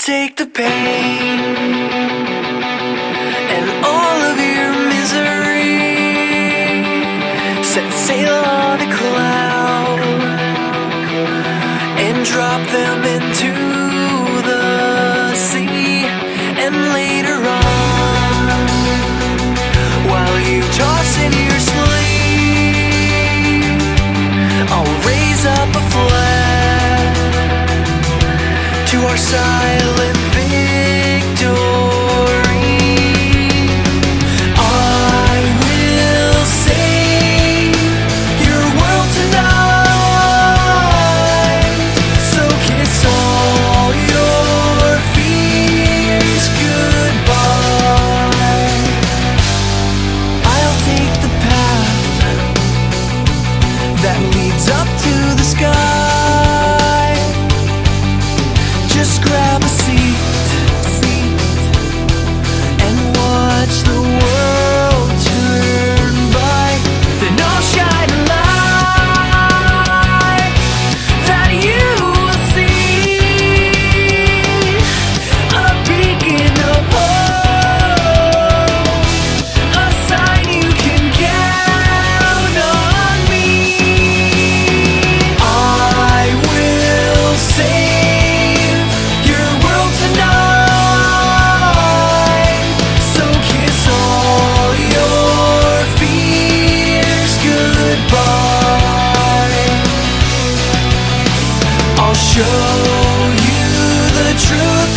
take the pain and all of your misery, set sail on a cloud and drop them into the sea. And later on, while you toss in your sleep, I'll raise up a flag to our silent victory. I will save your world tonight, so kiss all your fears goodbye. I'll take the path that leads up to the sky. Just grab a seat and watch the world turn by. Then I'll shine a light that you will see, a beacon of hope, a sign you can count on me. I will save your world tonight, so kiss all your fears goodbye. I'll show you the truth